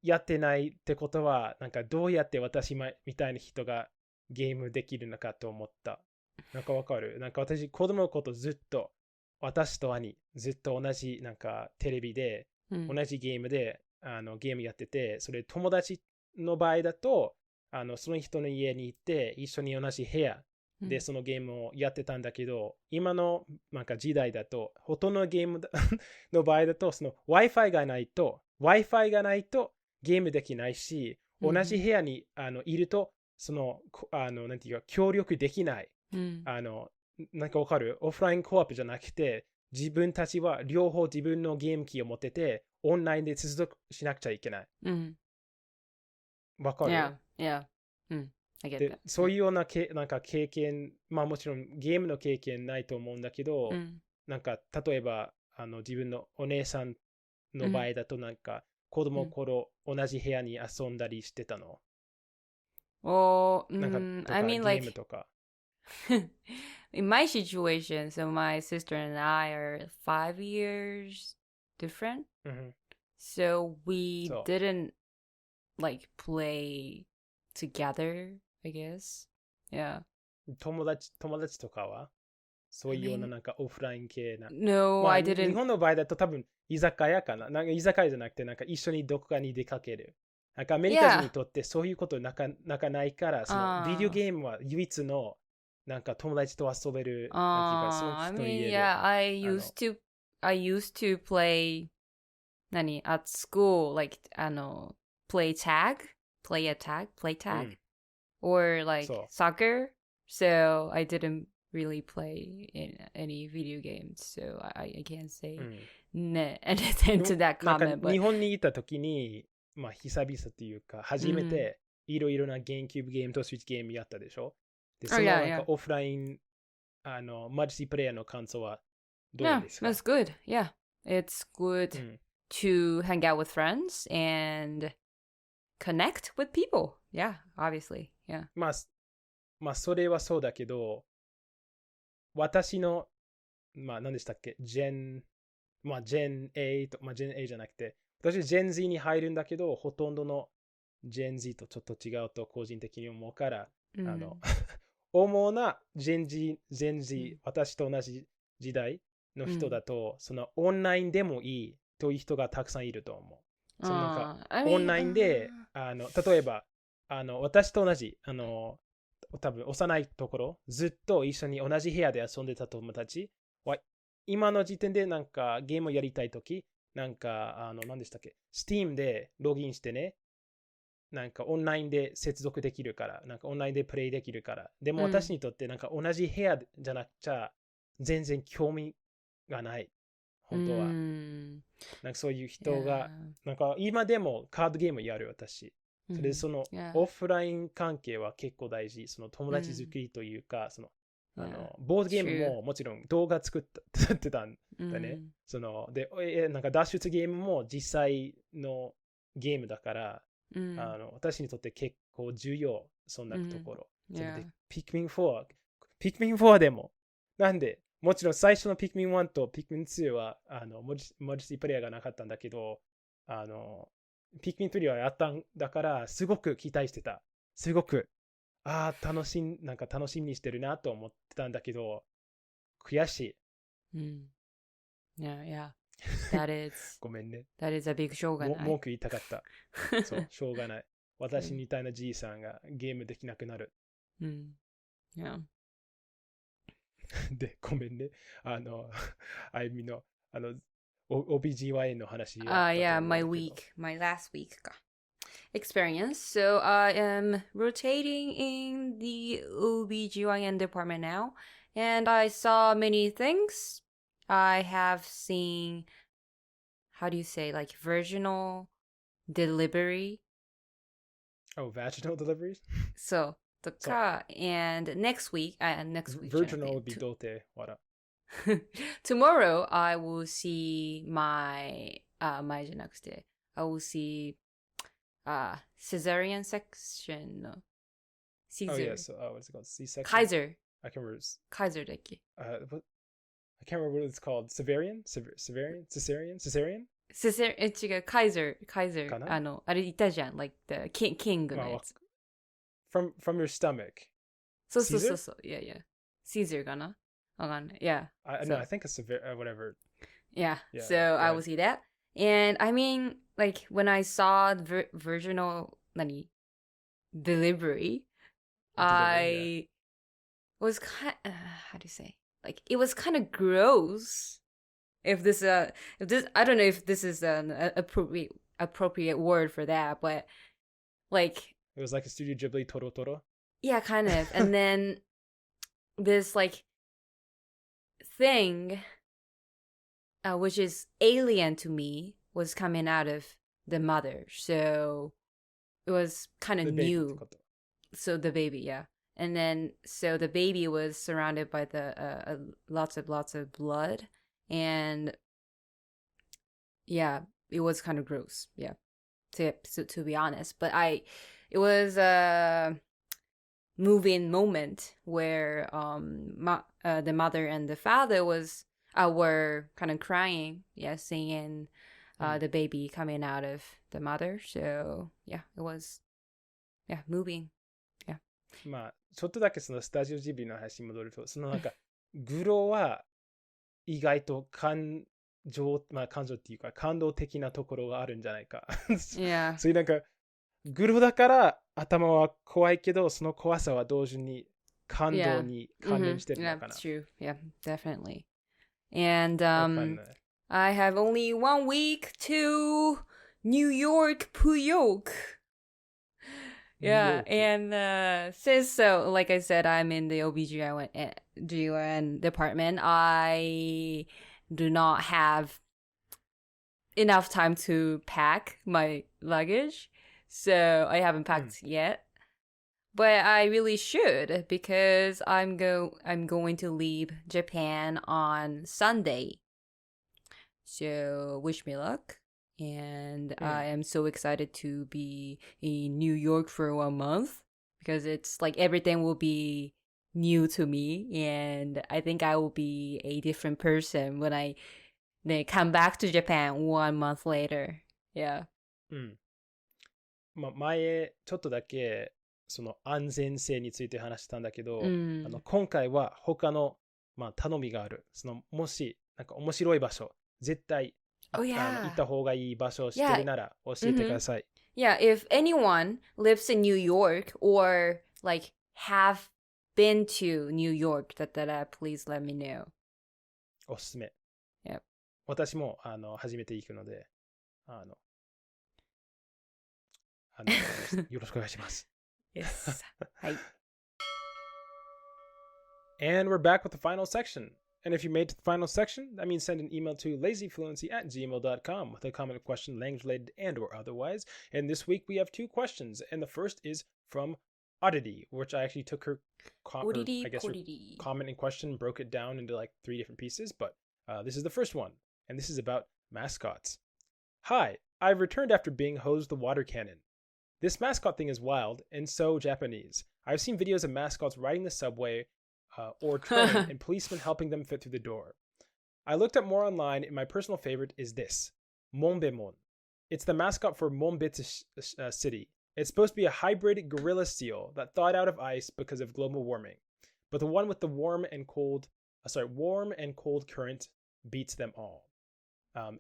やってないってことは、なんか、どうやって私みたいな人がゲームできるのかと思った。なんかわかる？なんか私、子供のことずっと、私と兄、ずっと同じ、なんか、テレビで、同じゲームで、ゲームやってて、それ友達の場合だと、その人の家に行って、一緒に同じ部屋でそのゲームをやってたんだけど、今のなんか時代だと、ほとんどのゲームの場合だと、その Wi-Fi がないとゲームできないし、同じ部屋にいると、その、なんていうか、協力できない。なんかわかる？オフラインコアップじゃなくて、自分たちは両方自分のゲーム機を持ってて、オンラインで接続しなくちゃいけない。わかる？ Yeah. I get that. そういうようななんか経験、まあもちろんゲームの経験ないと思うんだけど、なんか例えば自分のお姉さんの場合だとなんか子供の頃同じ部屋に遊んだりしてたの。なんか I mean ゲームとか。In my situation, so my sister and I are 5 years different. So we didn't like play together I guess. Yeah. 友達とかはそういうようななんかオフライン系な。No, まあ、I didn't. 日本の場合だと多分居酒屋かな。なんか居酒屋じゃなくてなんか一緒にどこかに出かける。なんかアメリカ人にとってそういうことなかないから、そのビデオゲームは唯一のなんか友達と遊べる。なんていうか、その I 人の mean, 家で。yeah, I used to play, at school, like, play tag, play tag, or like soccer. So I didn't really play in any video games, so I can't say anything to that なんか comment. But 日本にいた時に、まあ久々っていうか、初めていろいろなゲームキューブゲームとスイッチゲームやったでしょ。で、そのなんかオフライン、マルチプレイヤーの感想はどうですか？ Yeah, that's good. Yeah, it's good to hang out with friends and connect with people. Yeah, obviously. Yeah. まあそれはそうだけど、私の、まあ何でしたっけ、ジェン A と、ジェン A じゃなくて、私ジェン Z に入るんだけど、ほとんどのジェン Z とちょっと違うと個人的に思うから、主なジェン Z、私と同じ時代の人だと、そのオンラインでもいいという人がたくさんいると思う。そのなんかオンラインで、例えば、私と同じ、多分幼いところ、ずっと一緒に同じ部屋で遊んでた友達は、今の時点でなんかゲームをやりたいとき、なんか、何でしたっけ、Steam でログインしてね、なんかオンラインで接続できるから、なんかオンラインでプレイできるから。でも私にとってなんか同じ部屋じゃなくちゃ全然興味がない。本当は。なんかそういう人が、なんか今でもカードゲームやる私。それでそのオフライン関係は結構大事。その友達作りというか、そのボードゲームももちろん動画作ってたんだね。そので、なんか脱出ゲームも実際のゲームだから、私にとって結構重要、そんなところ。それで、ピクミン4でも、なんで、もちろん最初のピクミン1とピクミン2は、モルチプレイヤーがなかったんだけど、ピクミン3はやったんだから、すごく期待してた。すごく、楽しみにしてるなと思ってたんだけど、悔しい。Yeah. That is ごめんね。That is a big しょうがない。文句言いたかった。そう、しょうがない。私みたいなじいさんがゲームできなくなる。Yeah. で、ごめんね。あゆみの、OBGYN の話。Yeah, my last week か。experience. So I am rotating in the OBGYN department now, and I saw many things. I have seen, how do you say, like vaginal delivery. Oh, vaginal deliveries? So, and next week, Virginal would be dote, what tomorrow, I will see I will see cesarean section. Caesar. Oh, yes. What's it called? C-section? Kaiser. I can't remember. Kaiser だっけ? I can't remember what it's called. Cesarean? Cesarean? 違う、Kaiser. あれいたじゃん。like the king のやつ。From your stomach. そう。Yeah. Caesar かな? わかんない。Yeah. No, I think it's whatever. Yeah. So I will see that. And I mean, like when I saw virginal delivery, I was how do you say? Like it was kind of gross. If this I don't know if this is an appropriate word for that, but like it was like a Studio Ghibli Toro. Yeah, kind of. And then this like thing, which is alien to me, was coming out of the mother. So it was kind of new. So the baby, yeah. And then so the baby was surrounded by the lots of blood, and yeah, it was kind of gross. Yeah, to be honest, but it was a moving moment where the mother and the father were kind of crying, seeing the baby coming out of the mother. So yeah, it was moving. Yeah. まあ、ちょっとだけそのスタジオジブリの話に戻ると、そのなんか、グロは意外と感情っていうか、感動的なところがあるんじゃないか。Yeah. そういうなんか、グロだから頭は怖いけど、その怖さは同時に感動に関連してるのかな。Yeah, true. Yeah, definitely. And わかんない。I have only 1 week to New York Puyok. Yeah, and since so like I said, I'm in the OBGYN department, I do not have enough time to pack my luggage, so I haven't packed yet. But I really should because I'm going to leave Japan on Sunday. So wish me luck. And I am so excited to be in New York for 1 month because it's like everything will be new to me, and I think I will be a different person when I come back to Japan 1 month later. Yeah. 前ちょっとだけその安全性について話したんだけど、今回は他の、頼みがある。そのもしなんか面白い場所、絶対行った方がいい場所を知ってるなら教えてください。Yeah, if anyone lives in New York or like have been to New York だったら please let me know. おすすめ。Yep. 私も初めて行くので、よろしくお願いします。Yes. はい。And we're back with the final section. And if you made it to the final section, that means send an email to lazyfluency@gmail.com with a comment, question, language related and or otherwise. And this week we have 2 questions. And the first is from Oddity, which I actually took her comment and question, broke it down into like 3 different pieces. But this is the first one. And this is about mascots. Hi, I've returned after being hosed the water cannon. This mascot thing is wild and so Japanese. I've seen videos of mascots riding the subway or train and policemen helping them fit through the door. I looked up more online and my personal favorite is this, Monbemon. It's the mascot for Monbetsu City. It's supposed to be a hybrid gorilla seal that thawed out of ice because of global warming. But the one with the warm and cold current beats them all.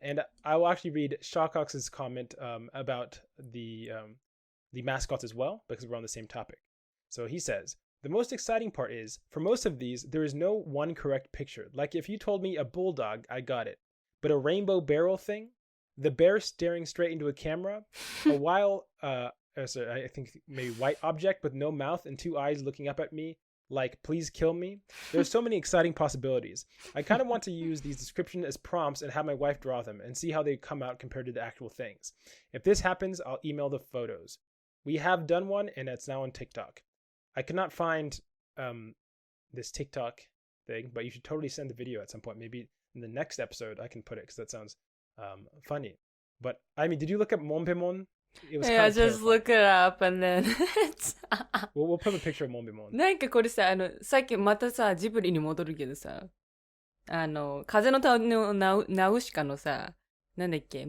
And I will actually read Shawcox's comment about the mascots as well, because we're on the same topic. So he says, the most exciting part is, for most of these, there is no one correct picture. Like if you told me a bulldog, I got it. But a rainbow barrel thing, the bear staring straight into a camera, I think maybe white object with no mouth and 2 eyes looking up at me, like, please kill me. There's so many exciting possibilities. I kind of want to use these descriptions as prompts and have my wife draw them and see how they come out compared to the actual things. If this happens, I'll email the photos. We have done one, and it's now on TikTok. I could not find this TikTok thing, but you should totally send the video at some point. Maybe in the next episode I can put it because that sounds funny. But I mean, did you look up Monbemon? It was Yeah, just look it up and then we'll put a picture of Monbemon. なんかこれさ、さっきまたさ、ジブリに戻るけどさ、風の谷のナウシカのさ、なんだっけ、い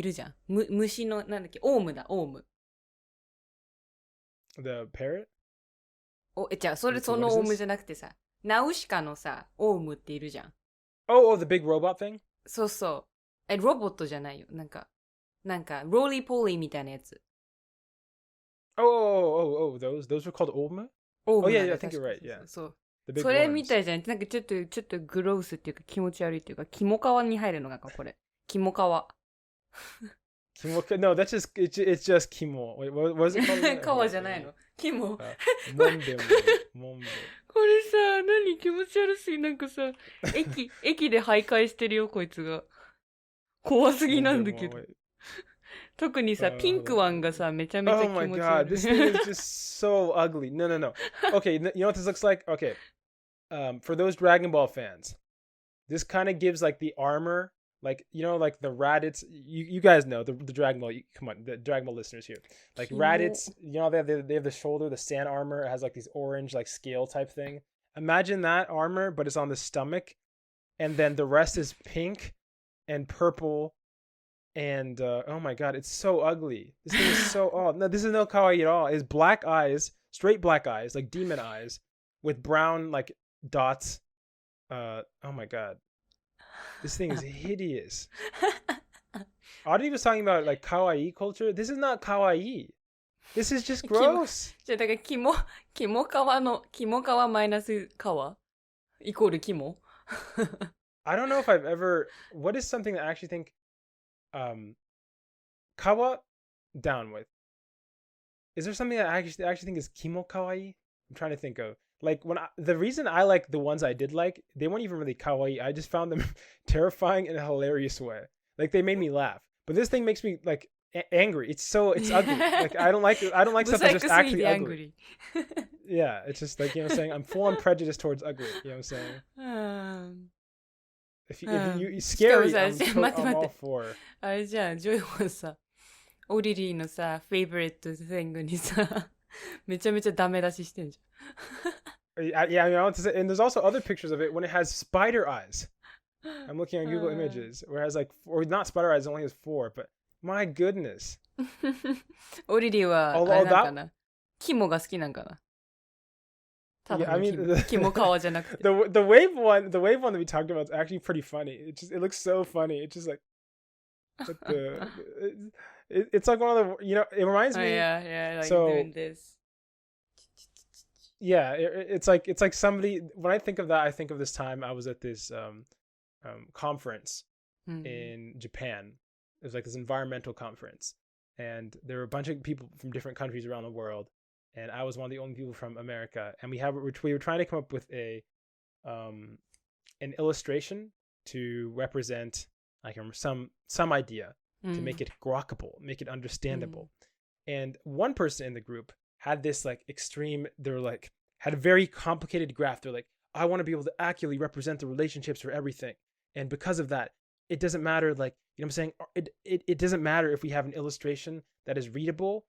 るじゃん。虫の、なんだっけ、オウムだ、オウム。The parrot? じゃあ、そのオウムじゃなくてさ、ナウシカのさ、オウムっているじゃん。Oh, the big robot thing? そうそう。ロボットじゃないよ。なんか、ローリーポーリーみたいなやつ。Oh, those were called Olma? Oh, yeah, I think you're right, yeah. そう。The big それ ones. みたいじゃん。なんかちょっとグロースっていうか気持ち悪いっていうか、キモカワに入るのがこれ。キモカワ。No, that's just it's just Kimo. Wait, what was it called? カワじゃないの。キモ。Monbe. これさ、何気持ち悪すぎ。なんかさ、駅で徘徊してるよ、こいつが。怖すぎなんだけど。特にさ、ピンクワンがさ、めちゃめちゃ気持ち悪い。Oh my god, this thing is just so ugly. No. Okay, you know what this looks like? Okay. For those Dragon Ball fans, this kind of gives like the armor, like, you know, like the Raditz. You guys know the Dragon Ball. Come on, the Dragon Ball listeners here. Like Raditz, you know, they have the shoulder, the sand armor. It has like these orange, like scale type thing. Imagine that armor, but it's on the stomach. And then the rest is pink and purple And oh my god, it's so ugly. This thing is so no, this is no kawaii at all. It's black eyes, straight black eyes, like demon eyes, with brown like dots. Oh my god, this thing is hideous. Audrey was talking about like kawaii culture. This is not kawaii. This is just gross. じゃあだからキモカワマイナスカワイコールキモ。I don't know if I've ever. What is something that I actually think, kawa down with? Is there something that I actually think is kimo kawaii? I'm trying to think of like the reason I like the ones I did like, they weren't even really kawaii. I just found them terrifying in a hilarious way. Like they made me laugh. But this thing makes me like angry. It's ugly. Like I don't like stuff that's just actually ugly. Yeah, it's just like, you know what I'm saying? I'm full on prejudice towards ugly. You know what I'm saying? If you scary, I'm all for. あれじゃん、ジョイはさ、オリリーのさ、フェイブレットセングにさ、めちゃめちゃダメ出ししてんじゃん。Yeah, I mean, and there's also other pictures of it when it has spider eyes. I'm looking at Google Images, where it has like, or not spider eyes, it only has 4, but my goodness. オリリーは、あれなんかな、キモが好きなんかな。Yeah, I mean, キモカワじゃなくて。the wave one that we talked about is actually pretty funny. It looks so funny. It's just like it's like one of the, you know, it reminds me. Yeah, like so, doing this. Yeah, it's like somebody, when I think of that, I think of this time I was at this conference in Japan. It was like this environmental conference, and there were a bunch of people from different countries around the world. And I was one of the only people from America, and we were trying to come up with an illustration to represent like some idea to make it grokable, make it understandable. And one person in the group had this like extreme. They were like had a very complicated graph. They're like, I want to be able to accurately represent the relationships for everything, and because of that, it doesn't matter. Like, you know what I'm saying? It doesn't matter if we have an illustration that is readable.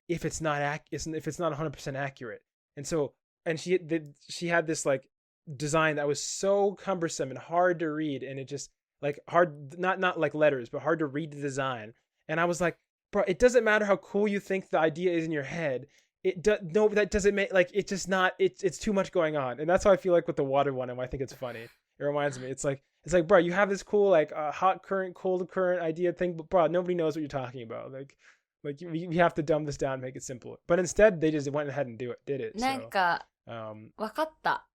If it's not 100% accurate. And so, and she had this like design that was so cumbersome and hard to read, and it just like hard, not like letters, but hard to read the design. And I was like, bro, it doesn't matter how cool you think the idea is in your head. No, that doesn't make, like, it's just not, it's too much going on. And that's how I feel like with the water one, and I think it's funny. It reminds me, it's like, bro, you have this cool like hot current, cold current idea thing, but bro, nobody knows what you're talking about. Like we have to dumb this down and make it simple. But instead, they just went ahead and did it. なんか、わかった。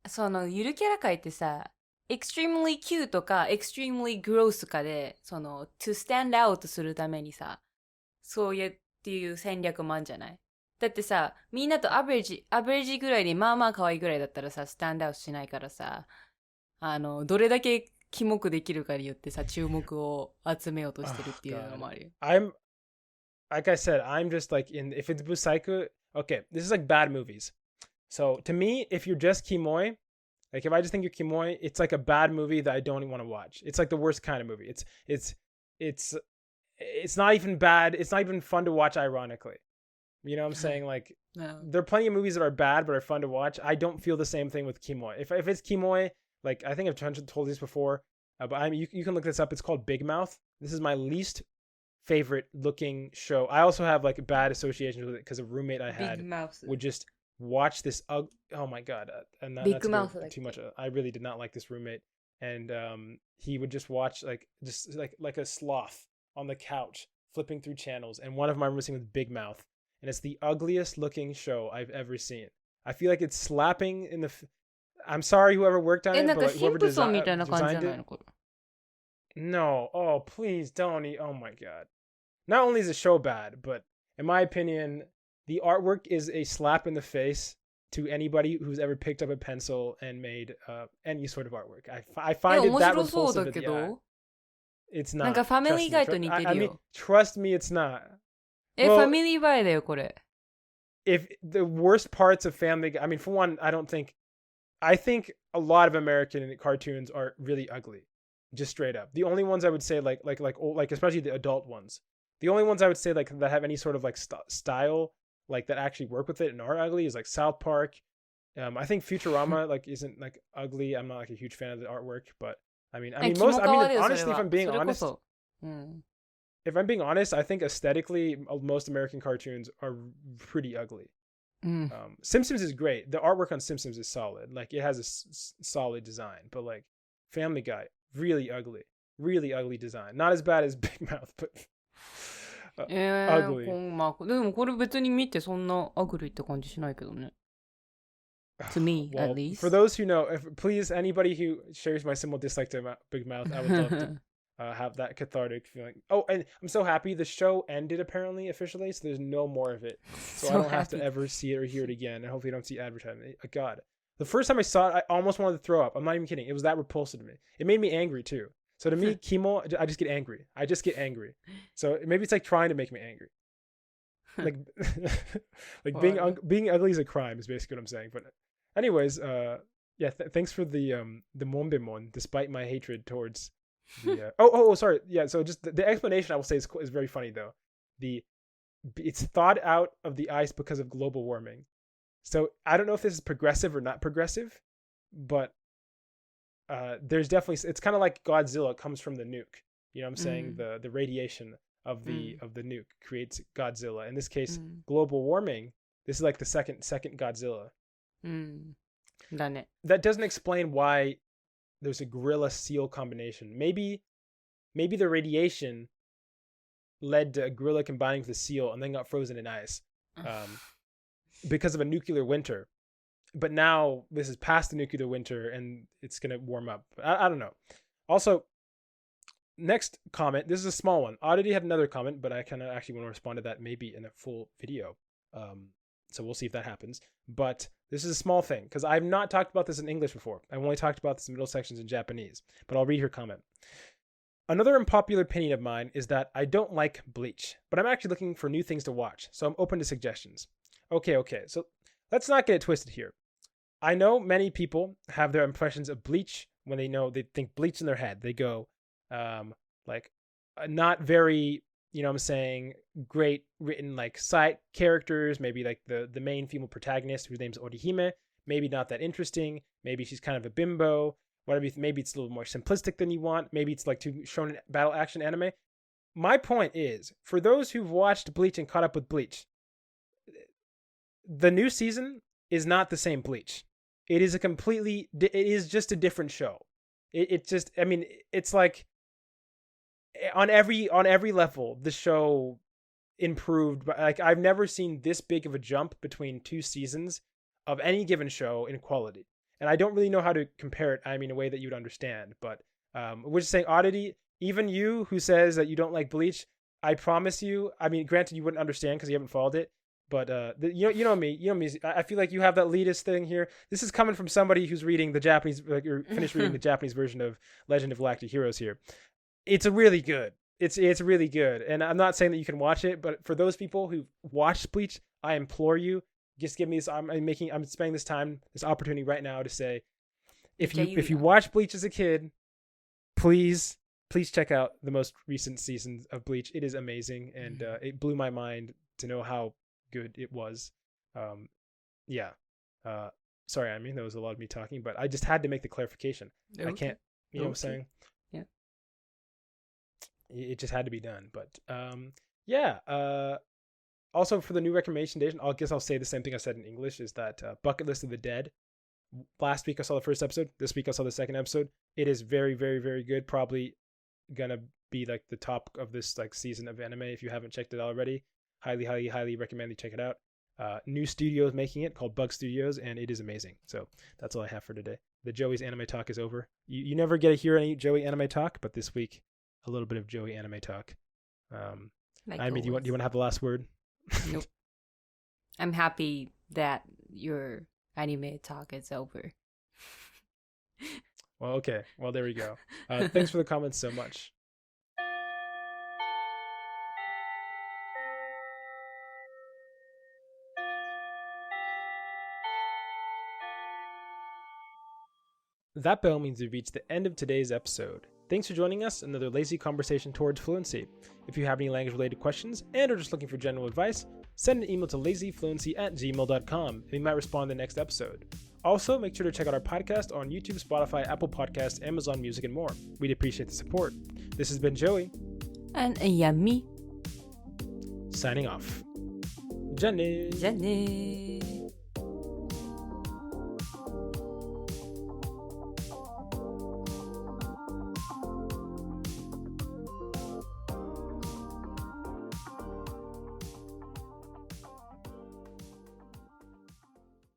そのゆるキャラ界ってさ、extremely cute とか extremely gross かで、その to stand out するためにさ、そうやっていう戦略もあるんじゃない？だってさ、みんなとアベレージぐらいでまあまあ可愛いぐらいだったらさ、スタンドアウトしないからさ、どれだけキモくできるかによってさ、注目を集めようとしてるっていうのもあるよ。Like I said, I'm just like if it's Busaiku, okay, this is like bad movies. So to me, if you're just Kimoy, like if I just think you're Kimoy, it's like a bad movie that I don't even want to watch. It's like the worst kind of movie. It's not even bad. It's not even fun to watch ironically. You know what I'm saying? Like, no. There are plenty of movies that are bad but are fun to watch. I don't feel the same thing with Kimoy. If it's Kimoy, like I think I've told you this before, but you can look this up. It's called Big Mouth. This is my least favorite looking show. I also have like bad associations with it because a roommate I had would just watch this. Oh my god! And that's too much. I really did not like this roommate, and he would just watch like a sloth on the couch flipping through channels. And one of my roommates was Big Mouth, and it's the ugliest looking show I've ever seen. I feel like it's slapping in the. I'm sorry, whoever worked on it, but like, whoever designed it. No, oh please don't. Oh my god! Not only is the show bad, but in my opinion, the artwork is a slap in the face to anybody who's ever picked up a pencil and made any sort of artwork. I find it that repulsive to the eye. It's not. なんかファミリーガイと似てるよ。I mean, trust me, it's not. ファミリーガイだよこれ。If the worst parts of Family Guy, I mean, for one, I think a lot of American cartoons are really ugly, just straight up. The only ones I would say like especially the adult ones. The only ones I would say like that have any sort of like style like that actually work with it and are ugly is like South Park. I think Futurama like isn't like ugly. I'm not like a huge fan of the artwork, but I mean honestly, if I'm being honest, if I'm being honest, I think aesthetically most American cartoons are pretty ugly. Simpsons is great. The artwork on Simpsons is solid. Like it has a solid design, but like Family Guy, really ugly design. Not as bad as Big Mouth, but ugly. まあ、でもこれ別に見てそんなアグリって感じしないけどね。To me, well, at least. For those who know, please, anybody who shares my simple dislike to Big Mouth, I would love to have that cathartic feeling. Oh, and I'm so happy the show ended apparently officially, so there's no more of it. So I don't have to ever see it or hear it again, and hopefully I don't see advertising. God, the first time I saw it, I almost wanted to throw up. I'm not even kidding. It was that repulsive to me. It made me angry too. So to me, Kimo, I just get angry. So maybe it's like trying to make me angry. Like, like being ugly is a crime is basically what I'm saying. But anyways, yeah, thanks for the Monbemon, despite my hatred towards the sorry. Yeah, so just the explanation I will say is very funny though. It's thawed out of the ice because of global warming. So I don't know if this is progressive or not progressive, but there's definitely, it's kind of like Godzilla comes from the nuke. You know what I'm saying? The radiation of the nuke creates Godzilla. In this case, global warming, this is like the second Godzilla. That doesn't explain why there's a gorilla seal combination. Maybe the radiation led to a gorilla combining with a seal and then got frozen in ice because of a nuclear winter. But now this is past the nuclear winter and it's going to warm up. I don't know. Also, next comment. This is a small one. Oddity had another comment, but I kind of actually want to respond to that maybe in a full video. So we'll see if that happens. But this is a small thing because I've not talked about this in English before. I've only talked about this in middle sections in Japanese. But I'll read her comment. Another unpopular opinion of mine is that I don't like Bleach, but I'm actually looking for new things to watch, so I'm open to suggestions. Okay. So let's not get it twisted here. I know many people have their impressions of Bleach when they think Bleach in their head. They go, not very, you know what I'm saying, great written like side characters, maybe like the main female protagonist whose name's Orihime, maybe not that interesting, maybe she's kind of a bimbo, whatever, maybe it's a little more simplistic than you want, maybe it's like too shonen battle action anime. My point is, for those who've watched Bleach and caught up with Bleach, the new season is not the same Bleach. It is just a different show. It's like on every level, the show improved. But like I've never seen this big of a jump between two seasons of any given show in quality. And I don't really know how to compare it. I mean, a way that you'd understand. But we're just saying, Oddity, even you who says that you don't like Bleach, I promise you. I mean, granted, you wouldn't understand because you haven't followed it. But you know me. I feel like you have that elitist thing here. This is coming from somebody who's reading the Japanese, or finished reading the Japanese version of Legend of Galactic Heroes here. It's really good. It's really good. And I'm not saying that you can watch it, but for those people who watched Bleach, I implore you, just give me this. I'm spending this opportunity right now to say, if you watch Bleach as a kid, please check out the most recent seasons of Bleach. It is amazing, and it blew my mind to know how good it was. Sorry, I mean, that was a lot of me talking, but I just had to make the clarification. Okay. I can't, you know what I'm saying? Yeah. It just had to be done. But also for the new recommendation, I guess I'll say the same thing I said in English, is that Bucket List of the Dead. Last week I saw the first episode. This week I saw the second episode. It is very, very, very good. Probably gonna be like the top of this like season of anime if you haven't checked it out already. Highly, highly, highly recommend you check it out. New studio is making it, called Bug Studios, and it is amazing. So that's all I have for today. The Joey's anime talk is over. You never get to hear any Joey anime talk, but this week a little bit of Joey anime talk. I mean, do you want to have the last word? Nope. I'm happy that your anime talk is over. Well, okay. Well, there we go. Thanks for the comments so much. That bell means we've reached the end of today's episode. Thanks for joining us, another lazy conversation towards fluency. If you have any language-related questions and are just looking for general advice, send an email to lazyfluency@gmail.com and we might respond in the next episode. Also, make sure to check out our podcast on YouTube, Spotify, Apple Podcasts, Amazon Music, and more. We'd appreciate the support. This has been Joey. And Yami. Signing off. じゃあねー。じゃあねー。